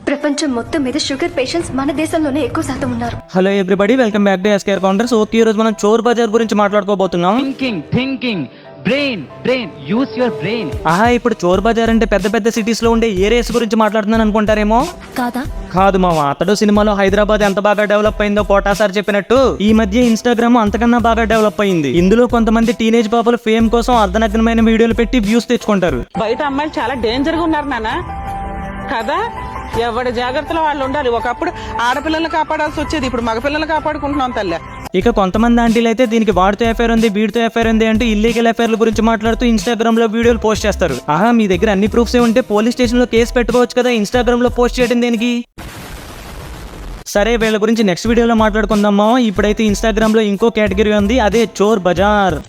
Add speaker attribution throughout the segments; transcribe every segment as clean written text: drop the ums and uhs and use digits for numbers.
Speaker 1: ప్రపంచం మొత్తం మీద షుగర్ పేషెంట్స్ మన దేశంలోనే ఎక్కువ శాతం ఉన్నారు.
Speaker 2: Hello everybody, welcome back to SKR counters. Okay, ఈ రోజు మనం చోర్ బజార్ గురించి మాట్లాడుకోబోతున్నాం.
Speaker 3: Thinking brain use your brain.
Speaker 2: ఇప్పుడు చోర్ బజార్ అంటే పెద్ద పెద్ద సిటీస్ లో ఉండే ఏరియాస్ గురించి మాట్లాడుతున్నాను అనుకుంటారేమో. కాదు మామ, అతడు సినిమాలో హైదరాబాద్ ఎంత బాగా డెవలప్ అయిందో కోటా సార్ చెప్పినట్టు ఈ మధ్య ఇన్స్టాగ్రామ్ అంతకన్నా బాగా డెవలప్ అయింది. ఇందులో కొంతమంది టీనేజ్ పాపలు ఫేమ్ కోసం అర్ధనగ్నమైన వీడియోలు పెట్టి వ్యూస్ తెచ్చుకుంటారు.
Speaker 4: బయట అమ్మాయిలు చాలా డేంజర్ గా ఉన్నారు నాన్న కదా. ఎవరి జాగ్రత్తలో వాళ్ళు ఉండాలి. ఒకప్పుడు ఆడపిల్లల్ని కాపాడాల్సి వచ్చేది, ఇప్పుడు మగపిల్లల్ని కాపాడుకుంటున్నాం తల్లి.
Speaker 2: ఇక కొంతమంది ఆంటీలు అయితే దీనికి వాడితో ఎఫైర్ ఉంది, వీడితో ఎఫైర్ ఉంది అంటూ ఇల్లీగల్ ఎఫైర్ల గురించి మాట్లాడుతూ ఇన్స్టాగ్రామ్ లో వీడియోలు పోస్ట్ చేస్తారు. మీ దగ్గర అన్ని ప్రూఫ్స్ ఉంటే పోలీస్ స్టేషన్ లో కేసు పెట్టుకోవచ్చు కదా, ఇన్స్టాగ్రామ్ లో పోస్ట్ చేయడం దేనికి? సరే, వీళ్ళ గురించి నెక్స్ట్ వీడియోలో మాట్లాడుకుందామా. ఇప్పుడైతే ఇన్స్టాగ్రామ్ లో ఇంకో కేటగిరీ ఉంది, అదే చోర్ బజార్.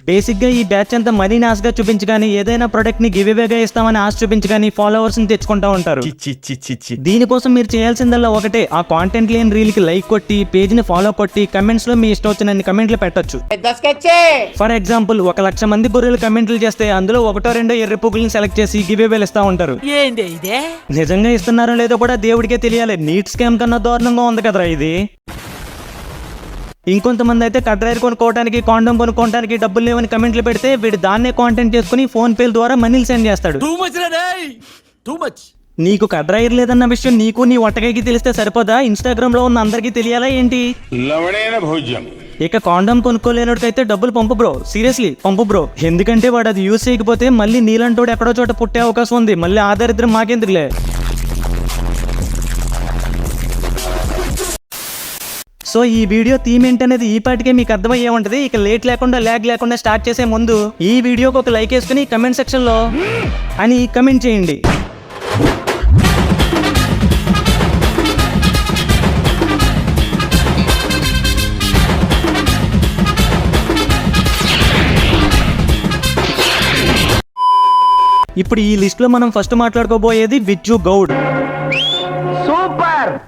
Speaker 2: బేసిక్ గా ఈ బ్యాచ్ అంతా మనీని ఆశగా చూపించగాని, ఏదైనా ప్రొడక్ట్ ని గివ్ అవేగా ఇస్తామని ఆశ చూపించగాని ఫాలోవర్స్ ని తెచ్చుకుంటా ఉంటారు. దీనికోసం మీరు చేయాల్సిందల్లా ఒకటే, ఆ కాంటెంట్ లేని రీల్ కి లైక్ కొట్టి, పేజ్ ని ఫాలో కొట్టి, కమెంట్స్ లో మీ ఇష్టం వచ్చిన కమెంట్లు పెట్టొచ్చు. ఫర్ ఎగ్జాంపుల్, 1,00,000 మంది గొర్రెలు కమెంట్లు చేస్తే అందులో ఒకటో రెండో ఎర్ర పువ్వులను సెలెక్ట్ చేసి గివ్ అవేలు ఇస్తా ఉంటారు. నిజంగా ఇస్తున్నారో లేదో కూడా దేవుడికే తెలియాలి. నీట్ స్కామ్ కన్నా దారుణంగా ఉంది కదరా ఇది. ఇంకొంతమంది అయితే కడ్రైర్ కొనుక్కోవడానికి, కాండోమ్ కొనుక్కోవడానికి డబ్బులు లేవని కమెంట్లు పెడితే వీడు దాన్నే కాంటెంట్ చేసుకుని ఫోన్ పే ద్వారా మనీలు సెండ్ చేస్తాడు. నీకు కడ్రైర్ లేదన్న విషయం నీకు నీ ఒట్టకాయకి తెలిస్తే సరిపోదా? ఇన్స్టాగ్రామ్ లో ఉన్న అందరికీ తెలియాలా ఏంటి? ఇక కాండోమ్ కొనుక్కోలేనోడికైతే డబ్బులు పంపు బ్రో, సీరియస్లీ పంపు బ్రో. ఎందుకంటే వాడు అది యూజ్ చేయకపోతే మళ్ళీ నీలంటోడు ఎక్కడో చోట పుట్టే అవకాశం ఉంది. మళ్ళీ ఆ దరిద్రం మాకెందుకులే. సో ఈ వీడియో థీమ్ ఏంటనేది ఈ పాటికే మీకు అర్థమయ్యే ఉంటది. ఇక లేట్ లేకుండా, ల్యాగ్ లేకుండా స్టార్ట్ చేసే ముందు ఈ వీడియోకి ఒక లైక్ వేసుకుని కమెంట్ సెక్షన్ లో అని కమెంట్ చేయండి. ఇప్పుడు ఈ లిస్ట్ లో మనం ఫస్ట్ మాట్లాడుకోబోయేది విజ్జు గౌడ్.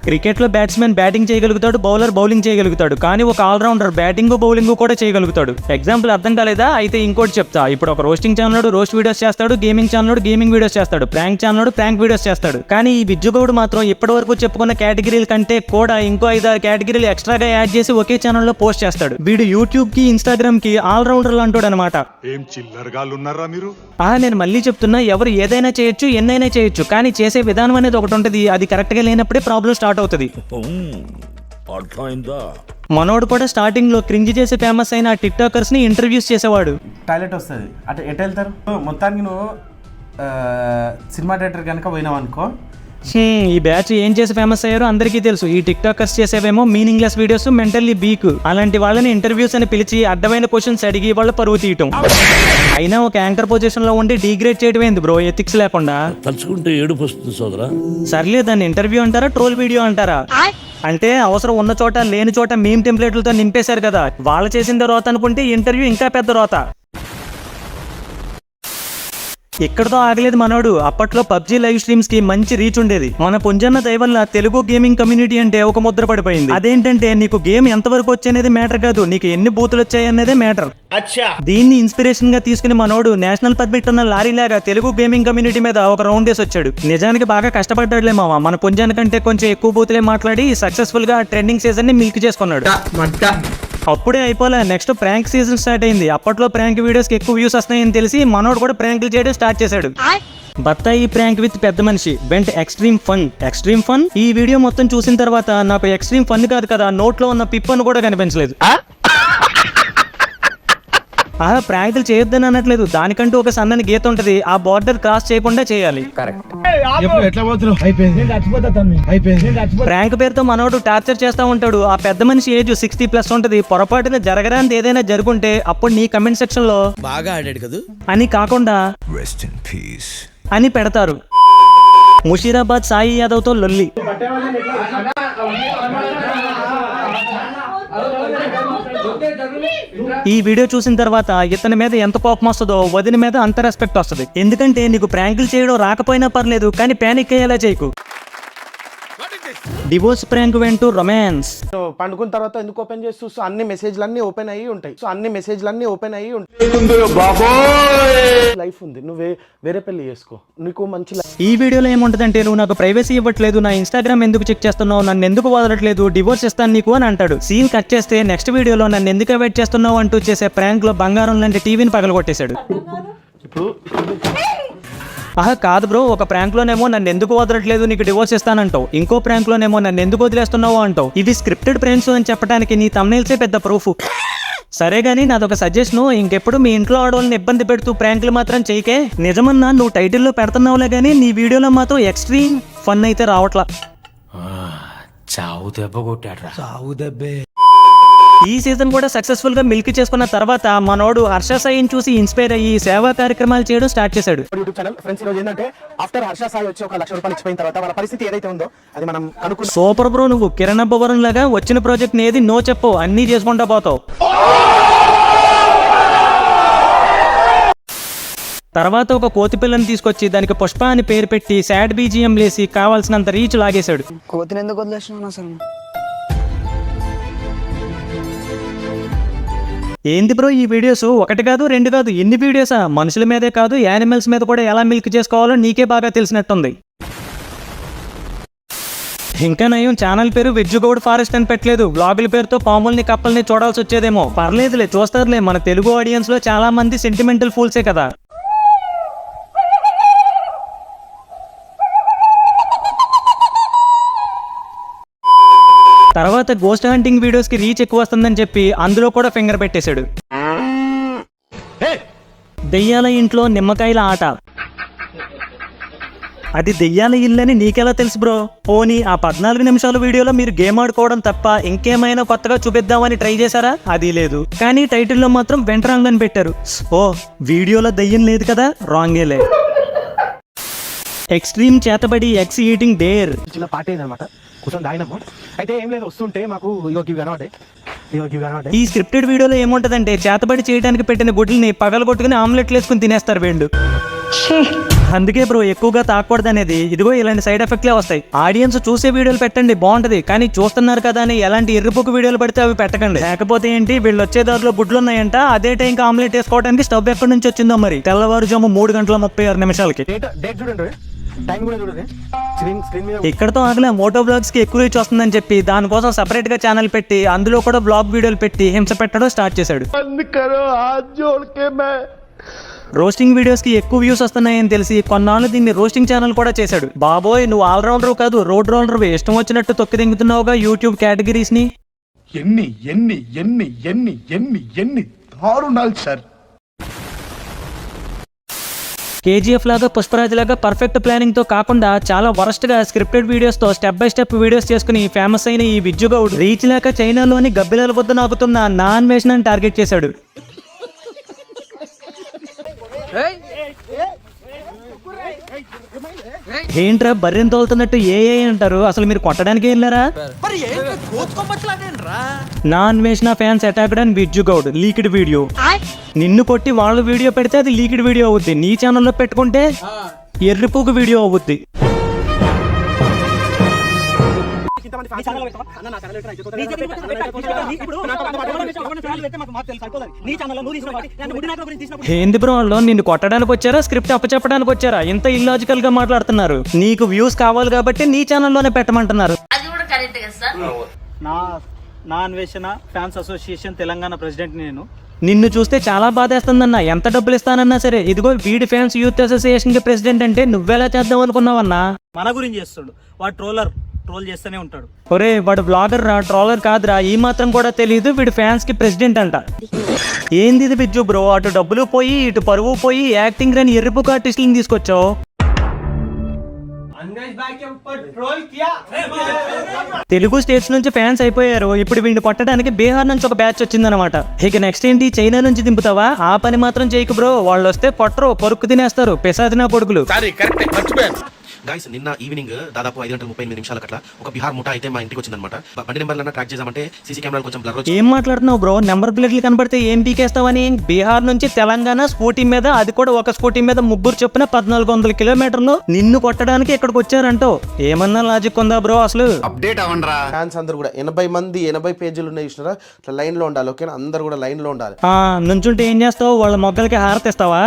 Speaker 2: క్రికెట్ లో బ్యాట్స్మెన్ బ్యాటింగ్ చేయగలుగుతాడు, బౌలర్ బౌలింగ్ చేయగలుగుతాడు, కానీ ఒక ఆల్రౌండర్ బ్యాటింగ్ బౌలింగ్ కూడా చేయగలుగుతాడు. ఎగ్జాంపుల్ అర్థం కాలేదా? అయితే ఇంకోటి చెప్తా. ఇప్పుడు ఒక రోస్టింగ్ ఛానల్ రోస్ట్ వీడియోస్ చేస్తాడు, గేమింగ్ ఛానల్ గేమింగ్ వీడియోస్ చేస్తాడు, ప్రాంక్ ఛానల్ ప్రాంక్ వీడియోస్ చేస్తాడు. కానీ ఈ విజ్జు గౌడ్ మాత్రం ఇప్పటి వరకు చెప్పుకున్న కేటగిరీల కంటే కూడా ఇంకో 5-6 కేటగిరీలు ఎక్స్ట్రాగా యాడ్ చేసి ఒకే ఛానల్లో పోస్ట్ చేస్తాడు. వీడు యూట్యూబ్ కి, ఇన్స్టాగ్రామ్ కి ఆల్రౌండర్ అంటాడు అనమాట. నేను మళ్ళీ చెప్తున్నా, ఎవరు ఏదైనా చేయొచ్చు, ఎన్నైనా చేయొచ్చు, కానీ చేసే విధానం అనేది ఒకటి ఉంటుంది. అది కరెక్ట్ గా లేనప్పుడే ప్రాబ్లం స్టార్ట్ అవుతుంది. మనోడు కూడా స్టార్టింగ్ లో క్రింజ్ చేసి ఫేమస్ అయిన టిక్ టాకర్స్ ని ఇంటర్వ్యూస్ చేసేవాడు.
Speaker 5: టాయిలెట్ వస్తుంది అంటే ఎటు వెళ్తారు? మొత్తానికి నువ్వు సినిమా థియేటర్ కనుక పోయినావు అనుకో.
Speaker 2: ఈ బ్యాచ్ ఏం చేసి ఫేమస్ అయ్యారో అందరికీ తెలుసు. ఈ టిక్ టాకర్స్ చేసేవేమో మీనింగ్లెస్ వీడియోస్, మెంటల్లీ వీక్. అలాంటి వాళ్ళని ఇంటర్వ్యూస్ అని పిలిచి అడ్డమైన క్వశ్చన్స్ అడిగి వాళ్ళ పరువు తీయటం. అయినా ఒక యాంకర్ పొజిషన్ లో ఉండి డిగ్రేడ్ చేయడం ఏంది బ్రో, ఎథిక్స్ లేకుండా?
Speaker 6: తలుచుకుంటే ఏడుపు వస్తుంది సోదరా.
Speaker 2: సర్లే, దాన్ని ఇంటర్వ్యూ అంటారా, ట్రోల్ వీడియో అంటారా? అంటే అవసరం ఉన్న చోట లేని చోట మీమ్ టెంప్లెట్లతో నింపేశారు కదా. వాళ్ళు చేసిందే రోత అనుకుంటే ఇంటర్వ్యూ ఇంకా పెద్ద రోత. ఎక్కడితో ఆగలేదు మనోడు. అప్పట్లో పబ్జీ లైవ్ స్ట్రీమ్స్ కి మంచి రీచ్ ఉండేది. మన పుంజన్న దయ వల్ల తెలుగు గేమింగ్ కమ్యూనిటీ అంటే ఒక ముద్ర పడిపోయింది. అదేంటంటే నీకు గేమ్ ఎంతవరకు వచ్చేది మ్యాటర్ కాదు, నీకు ఎన్ని బూతులు వచ్చాయనేదే మ్యాటర్. దీన్ని ఇన్స్పిరేషన్ గా తీసుకుని మనోడు నేషనల్ పర్మిట్ ఉన్న లారీ లాగా తెలుగు గేమింగ్ కమ్యూనిటీ మీద ఒక రౌండ్ వేసి వచ్చాడు. నిజానికి బాగా కష్టపడ్డాడులే మామ. మన పుంజన్న కంటే కొంచెం ఎక్కువ బూతులే మాట్లాడి సక్సెస్ఫుల్ గా ట్రెండింగ్ సీజన్ ని మిల్క్ చేసుకున్నాడు. అప్పుడే అయిపోలే, నెక్స్ట్ ప్రాంక్ సీజన్ స్టార్ట్ అయింది. అప్పట్లో ప్రాంక్ వీడియోస్ కి ఎక్కువ వ్యూస్ వస్తాయని తెలిసి మనోడు కూడా ప్రాంక్లు చేయడం స్టార్ట్ చేశాడు. బత్తాయి ప్రాంక్ విత్ పెద్ద మనిషి వెంట్ ఎక్స్ట్రీమ్ ఫన్. ఈ వీడియో మొత్తం చూసిన తర్వాత నాకు ఎక్స్ట్రీమ్ ఫన్ కాదు కదా, నోట్లో ఉన్న పిప్పను కూడా కనిపించలేదు. ప్రాంకులు చేయొద్దని అనట్లేదు, దానికంటూ ఒక సన్నని గీత ఉంటది. ఆ బార్డర్ క్రాస్ చేయకుండా చేయాలి. ప్రాంక్ పేరుతో మనోడు టార్చర్ చేస్తా ఉంటాడు. ఆ పెద్ద మనిషి ఏజ్ 60+ ఉంటది. పొరపాటున జరగరాంది ఏదైనా జరుగుంటే అప్పుడు నీ కమెంట్ సెక్షన్ లో బాగా ఆడాడు కదా అని కాకుండా రెస్ట్ ఇన్ పీస్ అని పెడతారు. ముషీరాబాద్ సాయి యాదవ్ తో లొల్లి. ఈ వీడియో చూసిన తర్వాత ఇతని మీద ఎంత కోపం వస్తుందో వదిన మీద అంత రెస్పెక్ట్ వస్తుంది. ఎందుకంటే నీకు ప్రాంకులు చేయడం రాకపోయినా పర్లేదు, కానీ పానిక్ అయ్యేలా చేయకు. డివోర్స్ ప్రాంక్ వెంటూ రొమాన్స్.
Speaker 5: పండుకున్న తర్వాత ఎందుకు ఓపెన్ చేసి చూస్తూ అన్ని మెసేజ్లన్నీ ఓపెన్ అయ్యి ఉంటాయి. లైఫ్ ఉంది, నువ్వు వేరే పెళ్లి చేసుకో, నీకు మంచి లైఫ్.
Speaker 2: ఈ వీడియోలో ఏముంటదంటే, నువ్వు నాకు ప్రైవసీ ఇవ్వట్లేదు, నా ఇన్స్టాగ్రామ్ ఎందుకు చెక్ చేస్తున్నావు, నన్ను ఎందుకు వదలట్లేదు, డివోర్స్ ఇస్తాను నీకు అని అంటాడు. సీన్ కట్ చేస్తే నెక్స్ట్ వీడియోలో నన్ను ఎందుకు అవాయిడ్ చేస్తున్నావు అంటూ చేసే ప్రాంక్ లో బంగారం లాంటి టీవీని పగలగొట్టేశాడు. కాదు బ్రో, ఒక ప్రాంక్ లోనేమో నన్ను ఎందుకు వదలట్లేదు, నీకు డివోర్స్ ఇస్తానంటావు, ఇంకో ప్రాంక్ లోనేమో నన్ను ఎందుకు వదిలేస్తున్నావు అంటావు. ఇవి స్క్రిప్టెడ్ ప్రాంక్స్ అని చెప్పడానికి నీ thumbnails పెద్ద ప్రూఫ్. సరే గానీ నాదొక సజెషన్, ఇంకెప్పుడు మీ ఇంట్లో ఆడవాళ్ళని ఇబ్బంది పెడుతూ ప్రాంకులు మాత్రం చేయకే. నిజమన్నా నువ్వు టైటిల్లో పెడుతున్నావులే గానీ నీ వీడియోలో మాత్రం ఎక్స్ట్రీమ్ ఫన్ అయితే రావట్లా.
Speaker 7: చావు దెబ్బ కొట్టాడ్రా. చావు దెబ్బే.
Speaker 2: ఈ సీజన్ కూడా సక్సెస్ఫుల్ గా మిల్క్ చేసుకున్న తర్వాత మనోడు హర్ష సాయిని చూసి ఇన్స్పైర్ అయ్యి సేవా కార్యక్రమాలు చేయడం స్టార్ట్ చేశాడు.
Speaker 5: యూట్యూబ్ ఛానల్ ఫ్రెండ్స్, ఈరోజు ఏంటంటే ఆఫ్టర్ హర్ష సాయి వచ్చి 1 లక్ష రూపాయలు ఇచ్చిపోయిన తర్వాత వాళ్ళ పరిస్థితి ఏదైతే ఉందో అది మనం అనుకున్నాం.
Speaker 2: సూపర్ బ్రో, నువ్వు కిరణ్ అబ్బవరం లాగా వచ్చిన ప్రాజెక్ట్ ని ఏది నో చెప్పు, అన్నీ చేసుకుంటా పోతావు. తర్వాత ఒక కోతి పిల్లని తీసుకొచ్చి దానికి పుష్ప అని పేరు పెట్టి సాడ్ బీజిఎం లేసి కావాల్సినంత రీచ్ లాగేశాడు.
Speaker 8: కోతిని ఎందుకు వదిలేసినావు అసలు?
Speaker 2: ఏంది బ్రో ఈ వీడియోస్? 1 కాదు 2 కాదు, ఎన్ని వీడియోసా? మనుషుల మీదే కాదు యానిమల్స్ మీద కూడా ఎలా మిల్క్ చేసుకోవాలో నీకే బాగా తెలిసినట్టుంది. ఇంకా నయం ఛానల్ పేరు విజ్జుగౌడ్ ఫారెస్ట్ అని పెట్టలేదు. వ్లాగుల పేరుతో పాముల్ని కప్పల్ని చూడాల్సి వచ్చేదేమో. పర్లేదులే, చూస్తారులే. మన తెలుగు ఆడియన్స్ లో చాలా మంది సెంటిమెంటల్ ఫూల్సే కదా. తర్వాత గోస్ట్ హంటింగ్ వీడియోస్ కి రీచ్ ఎక్కువ వస్తుందని చెప్పి అందులో కూడా ఫింగర్ పెట్టేశాడు. దెయ్యాల ఇంట్లో నిమ్మకాయల ఆట. అది దెయ్యాల ఇల్లని నీకెలా తెలుసు బ్రో? పోనీ ఆ 14 నిమిషాల వీడియోలో మీరు గేమ్ ఆడుకోవడం తప్ప ఇంకేమైనా కొత్తగా చూపిద్దామని ట్రై చేశారా? అది లేదు. కానీ టైటిల్లో మాత్రం వెంట్రాంగ్ అని పెట్టారు. ఓ, వీడియోలో దెయ్యం లేదు కదా, రాంగేలే. ఎక్స్ట్రీమ్ చేతబడి ఎగ్స్ ఈటింగ్ డేర్.
Speaker 5: చిన్న పార్టీ అనమాట, కూర్చొని దాగినాము. అయితే ఏం లేదు, వస్తుంటే మాకు
Speaker 2: ఈ స్క్రిప్టెడ్ వీడియోలో ఏముంటదంటే, చేతబడి చేయడానికి పెట్టిన గుడ్లని పగలగొట్టుకుని ఆమ్లెట్లు వేసుకుని తినేస్తారు వీళ్ళు. అందుకే బ్రో ఎక్కువగా తాకూడదు అనేది. ఇదిగో ఇలాంటి సైడ్ ఎఫెక్ట్లే వస్తాయి. ఆడియన్స్ చూసే వీడియోలు పెట్టండి, బాగుంటది. కానీ చూస్తున్నారు కదా అని ఎలాంటి ఎర్రిపోకు వీడియోలు పడితే అవి పెట్టకండి. లేకపోతే ఏంటి, వీళ్ళు వచ్చే దారిలో గుడ్లు ఉన్నాయంట, అదే టైంకి ఆమ్లెట్ వేసుకోవడానికి స్టవ్ ఎక్కడి నుంచి వచ్చిందో మరి. తెల్లవారుజాము 3:36
Speaker 5: డేట్ చూడండి, టైం కూడా చూడండి.
Speaker 2: ఇక్కడతో ఆగలే, మోటో బ్లాగ్స్ కి ఎక్కువ రీచ్ వస్తుందని చెప్పి దానికోసం సెపరేట్ గా ఛానల్ పెట్టి అందులో కూడా బ్లాగ్ వీడియోలు పెట్టి హింస పెట్టడం స్టార్ట్ చేశాడు. రోస్టింగ్ వీడియోస్ కి ఎక్కువ వ్యూస్ వస్తున్నాయని తెలిసి కొన్నాళ్ళు దీన్ని రోస్టింగ్ ఛానల్ కూడా చేశాడు. బాబోయ్, నువ్వు ఆల్రౌండర్ కాదు, రోడ్ రోలర్. ఇష్టం వచ్చినట్టు తొక్కి దింగుతున్నావుగా యూట్యూబ్ కేటగిరీస్ ని.
Speaker 9: ఎన్ని దారుణాలు సార్.
Speaker 2: కేజీఎఫ్ లాగా పుష్పరాజ్ లాగా పర్ఫెక్ట్ ప్లానింగ్ తో కాకుండా చాలా వరస్ట్ గా స్క్రిప్టెడ్ వీడియోస్ తో స్టెప్ బై స్టెప్ వీడియోస్ చేసుకుని ఫేమస్ అయిన ఈ విజ్జుగౌడ్ రీచ్ లేక చైనాలోని గబ్బిలాల వద్ద నాకుతున్న నా అన్వేషణ టార్గెట్ చేశాడు. ఏంట్రా బర్రెని తోలుతున్నట్టు ఏ అంటారు? అసలు మీరు కొట్టడానికి వెళ్ళారా? Naa Anveshana fans attacked and Vijju Goud leaked video. నిన్ను కొట్టి వాళ్ళు వీడియో పెడితే అది లీక్డ్ వీడియో అవుద్ది. నీ ఛానల్లో పెట్టుకుంటే ఎర్రిపోకు వీడియో అవుద్ది. ఏంది బ్రో, వాళ్ళు నిన్ను కొట్టడానికి వచ్చారా, స్క్రిప్ట్ అప్పచెప్పడానికి వచ్చారా? ఇంత ఇల్లాజికల్ గా మాట్లాడుతున్నారు. నీకు వ్యూస్ కావాలి కాబట్టి నీ ఛానల్లోనే పెట్టమంటున్నారు.
Speaker 10: నా Anveshana fans association Telangana president నేను.
Speaker 2: నిన్ను చూస్తే చాలా బాధేస్తుందన్నా. ఎంత డబ్బులు ఇస్తానన్నా సరే, ఇదిగో వీడి ఫ్యాన్స్ యూత్ అసోసియేషన్ కి ప్రెసిడెంట్ అంటే నువ్వెలా చేద్దాం అనుకున్నావన్నా?
Speaker 10: మన గురించి చేస్తాడు వాడు, ట్రోల్ చేస్తూనే ఉంటాడు.
Speaker 2: ఒరే, వాడు బ్లాగర్ రా, ట్రోలర్ కాదురా. ఈ మాత్రం కూడా తెలియదు వీడి ఫ్యాన్స్ కి ప్రెసిడెంట్ అంట. ఏంది ఇది బిజ్జు బ్రో? అటు డబ్బులు పోయి ఇటు పరువు పోయి యాక్టింగ్ రాని ఎర్రిపుక ఆర్టిస్టులను తీసుకొచ్చావు. తెలుగు స్టేట్స్ నుంచి ఫ్యాన్స్ అయిపోయారు. ఇప్పుడు వీడిని కొట్టడానికి బీహార్ నుంచి ఒక బ్యాచ్ వచ్చిందనమాట. ఇక నెక్స్ట్ ఏంటి, చైనా నుంచి దింపుతావా? ఆ పని మాత్రం చేయకు బ్రో. వాళ్ళు వస్తే కొట్టరు, పరుక్కు తినేస్తారు. పిశాచినా కొడుకులు.
Speaker 11: గైస్ నిన్న ఈవినింగ్ దాదాపు 5:38 అట్లా ఒక బిహార్ ముఠా అయితే మా ఇంటికి వచ్చిందన్నమాట. బండి నెంబర్లన్నా ట్రాక్ చేద్దామంటే సీసీ కెమెరాలు కొంచెం బ్లర్ వచ్చి
Speaker 2: ఏం మాట్లాడుతున్నావు బ్రో? నెంబర్ ప్లేట్లు కనబడితే ఏం పీకేస్తావని? బీహార్ నుంచి తెలంగాణ స్కూటీ మీద, అది కూడా ఒక స్కూటీ మీద ముగ్గురు చొప్పున 1400 కిలోమీటర్లు నిన్ను కొట్టడానికి ఇక్కడికి వచ్చారంటో ఏమన్నా లాజిక్ ఉందా బ్రో అసలు?
Speaker 9: అప్డేట్ అవ్వండిరా.
Speaker 5: ఫ్యాన్స్ అందరూ కూడా 80 పేజీలు ఉన్నాయి చూసినారా, ఇట్లా లైన్ లో ఉండాలి. ఓకేనా, అందరు కూడా లైన్ లో ఉండాలి.
Speaker 2: నుంచుంటే ఏం చేస్తావు? వాళ్ళ మొగ్గలకి హారతిస్తావా?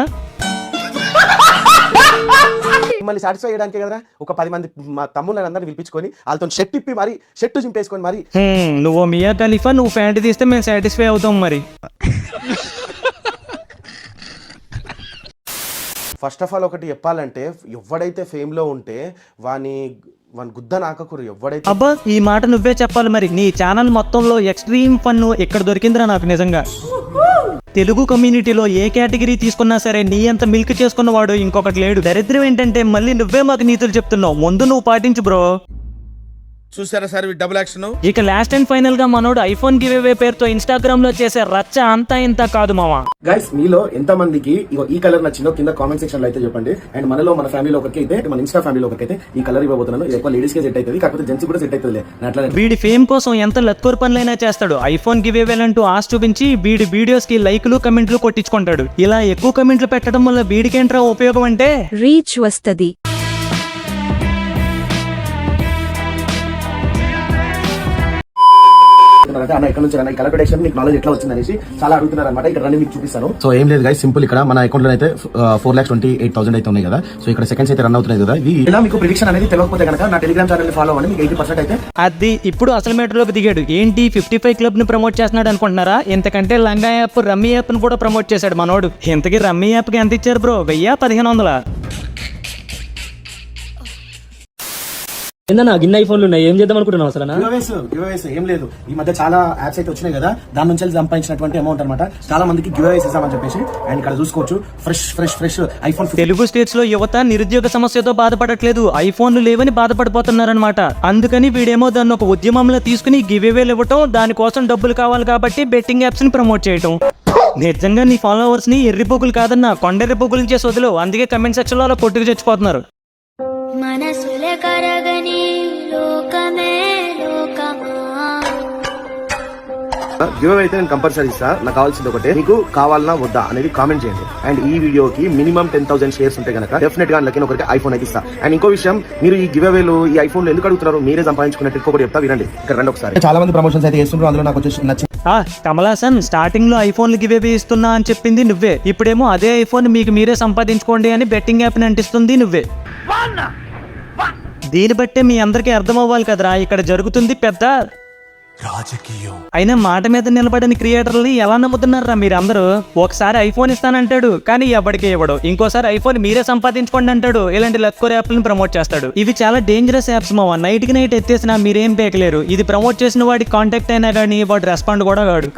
Speaker 5: మిమ్మల్ని సాటిస్ఫై చేయడానికి కదా ఒక 10 మంది మా తమ్ముళ్ళని అందరిని పిలిపించుకొని వాళ్ళతో షర్ట్ ఇప్పి మరి షర్ట్ చింపేసుకొని మరి
Speaker 2: నువ్వు మియా ఖలీఫా, నువ్వు ఫ్యాంట్ తీస్తే మేము సాటిస్ఫై అవుతాం మరి.
Speaker 5: ఫస్ట్ ఆఫ్ ఆల్ ఒకటి చెప్పాలంటే, ఎవడైతే ఫేమ్ లో ఉంటే వాని గుద్ద నాకకురు ఎవడైతే.
Speaker 2: అబ్బా, ఈ మాట నువ్వే చెప్పాలి మరి. నీ ఛానల్ మొత్తంలో ఎక్స్ట్రీమ్ ఫన్ ఇక్కడ దొరికిందిరా నాకు నిజంగా. తెలుగు కమ్యూనిటీలో ఏ కేటగిరీ తీసుకున్నా సరే నీ అంత మిల్క్ చేసుకున్నవాడు ఇంకొకటి లేడు. దరిద్రం ఏంటంటే మళ్ళీ నువ్వే మాకు నీతులు చెప్తున్నావు. ముందు నువ్వు పాటించు బ్రో.
Speaker 9: చూసారా సార్ డబుల్ యాక్షన్.
Speaker 2: ఇక లాస్ట్ అండ్ ఫైనల్ గా మనోడు ఐఫోన్ గివ్ అవే పేరుతో ఇన్స్టాగ్రామ్ లో చేసే రచ్చ అంతా ఇంత కాదు మావా.
Speaker 11: గైస్ మీలో ఎంత మందికి ఈ కలర్ నచ్చిందో కింద కామెంట్ సెక్షన్ లో అయితే చెప్పండి. అండ్ మనలో మన ఫ్యామిలీలో ఒకరికి అయితే, మన ఇన్స్టా ఫ్యామిలీలో ఒకరికి అయితే ఈ కలర్ ఇవ్వబోతున్నాను. ఇది ఎక్కువ లేడీస్ కే సెట్ అవుతుంది, కాకపోతే జెంట్స్ కూడా సెట్ అవుతుంది. అట్లా
Speaker 2: వీడి ఫేమ్ కోసం ఎంత లత్కోర్ పనులైనా చేస్తాడు. ఐఫోన్ గివ్ అవే అంటూ ఆశ చూపించి వీడి వీడియోస్ కి లైక్లు కమెంట్లు కొట్టించుకుంటాడు. ఇలా ఎక్కువ కమెంట్లు పెట్టడం వల్ల వీడికేంట్రా ఉపయోగం అంటే
Speaker 1: రీచ్ వస్తది.
Speaker 11: అన్న ఎక్కడ నుంచి ఈ కలర్ ప్రొడక్షన్ మీకు నాలెడ్జ్ ఎట్లా వచ్చింది అనేసి చాలా అడుగుతున్నారు అనమాట. ఇక్కడ రన్ మీకు చూపిస్తాను. సో ఏం లేదు గైస్, సింపుల్. ఇక్కడ మన అకౌంట్ లో అయితే 4,28,000 అయితే ఉన్నాయి కదా. సో ఇక్కడ సెకండ్స్ అయితే రన్ అవుతున్నాయి కదా. ఇలా మీకు ప్రిడిక్షన్ అనేది తెలియకపోతే కనుక నా టెలిగ్రామ్ ఛానల్ ఫాలో అవ్వండి, మీకు 80% అయితే.
Speaker 2: అది ఇప్పుడు అసలు మీటర్ లోకి దిగాడు. ఏంటి 55 క్లబ్ ని ప్రమోట్ చేస్తున్నాడు అనుకుంటున్నారా? ఎంతకంటే లంగా యాప్, రమ్మీ యాప్ ని కూడా ప్రమోట్ చేశాడు మనోడు. ఇంతకీ రమ్మీ యాప్ కి ఎంత ఇచ్చారు బ్రో? 1000-1500?
Speaker 3: ఏందన్నా గిన్నె ఐఫోన్లు ఉన్నాయి, ఏం చేద్దాం అనుకుంటున్నావు అసలు?
Speaker 11: గివ్అవేస్ ఏం లేదు, ఈ మధ్య చాలా యాప్స్ అయితే వచ్చినాయి కదా, దాని నుంచి సంపాదించినటువంటి అమౌంట్ అనమాట. చాలా మందికి గివ్అవేస్ ఇస్తామని చెప్పేసి. అండ్ ఇక్కడ చూసుకోవచ్చు ఫ్రెష్ ఐఫోన్.
Speaker 2: తెలుగు స్టేట్స్ లో యువత నిరుద్యోగ సమస్యతో బాధపడట్లేదు, ఐఫోన్లు లేవని బాధపడిపోతున్నారనమాట. అందుకని వీడేమో దాన్ని ఒక ఉద్యమంలో తీసుకుని గివ్ అవేలు ఇవ్వటం, దానికోసం డబ్బులు కావాలి కాబట్టి బెట్టింగ్ యాప్స్ ని ప్రమోట్ చేయటం. నిజంగా నీ ఫాలోవర్స్ ని ఎర్రిపోకులు కాదన్నా కొండెర్రి పొగులు చేసి వదిలు. అందుకే కమెంట్ సెక్షన్ లో అలా కొట్టుకు చచ్చిపోతున్నారు.
Speaker 1: మనసుల కరగని లోకమే లోకమా.
Speaker 11: గివ్ అయితే నేను కంపల్సరీ ఇస్తా. నాకు కావాల్సింది ఒకటే, మీకు కావాలన్నా వద్దా అనేది కామెంట్ చేయండి. అండ్ ఈ వీడియోకి మినిమం 10,000 షేర్స్ ఉంటే కనుక డెఫినెట్ గా లక్కీ ఒకరికి ఐఫోన్ అయితే ఇస్తా. అండ్ ఇంకో విషయం, మీరు ఈ గివ్ అవేలు ఈ ఐఫోన్ ఎందుకు అడుగుతున్నారు? మీరే సంపాదించుకునే ట్రిక్ ఒకటి చెప్తా, వినండి. ఇక్కడ రండి ఒకసారి. చాలా మంది ప్రమోషన్స్ అయితే చేస్తుంటారు, అందులో నాకు వచ్చేసి నచ్చింది.
Speaker 2: కమలాసన్ స్టార్టింగ్ లో ఐఫోన్లు గివ్ అవే ఇస్తున్నా అని చెప్పింది నువ్వే. ఇప్పుడేమో అదే ఐఫోన్ మీకు మీరే సంపాదించుకోండి అని బెట్టింగ్ యాప్ ని అంటిస్తుంది నువ్వే. దీన్ని బట్టే మీ అందరికీ అర్థం అవ్వాలి కదరా ఇక్కడ జరుగుతుంది పెద్ద రాజకీయం. అయినా మాట మీద నిలబడిన క్రియేటర్లని ఎలా నమ్ముతున్నారా మీరందరూ? ఒకసారి ఐఫోన్ ఇస్తానంటాడు కానీ ఎవరికి ఇవ్వడు, ఇంకోసారి ఐఫోన్ మీరే సంపాదించుకోండి అంటాడు. ఇలాంటి లక్కోర్ యాప్లను ప్రమోట్ చేస్తాడు. ఇవి చాలా డేంజరస్ యాప్స్ మావా. నైట్ కి నైట్ ఎత్తేసినా మీరేం పేకలేరు. ఇది ప్రమోట్ చేసిన వాడికి కాంటాక్ట్ అయినా కానీ వాడు రెస్పాండ్ కూడా కాడు.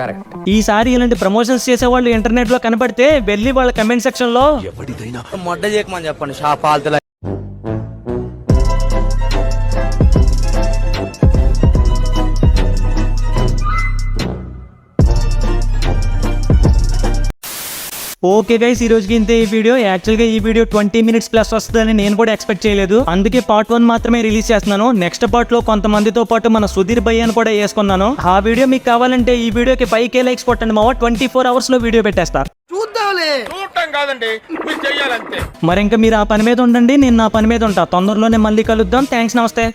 Speaker 2: ఈసారి ఇలాంటి ప్రమోషన్స్ చేసే వాళ్ళు ఇంటర్నెట్ లో కనబడితే వెళ్ళి వాళ్ళ కమెంట్ సెక్షన్ లో
Speaker 8: మొడ్డ చేయకమని చెప్పండి. షాపాల్తుల
Speaker 2: ఓకే గైస్, ఈ రోజుకి ఇంతే ఈ వీడియో. యాక్చువల్ గా ఈ వీడియో 20 minutes ప్లస్ వస్తుందని నేను కూడా ఎక్స్పెక్ట్ చేయలేదు. అందుకే పార్ట్ 1 మాత్రమే రిలీజ్ చేస్తున్నాను. నెక్స్ట్ పార్ట్ లో కొంతమందితో పాటు మన సుధీర్ భయ్యను కూడా వేసుకున్నాను. ఆ వీడియో మీకు కావాలంటే ఈ వీడియోకి 5K లైక్స్ కొట్టండి మావా. 24 hours లో వీడియో పెట్టేస్తా. మరి ఇంకా మీరు ఆ పని మీద ఉండండి, నేను నా పని మీద ఉంటా. తొందరలోనే మళ్ళీ కలుద్దాం. థ్యాంక్స్, నమస్తే.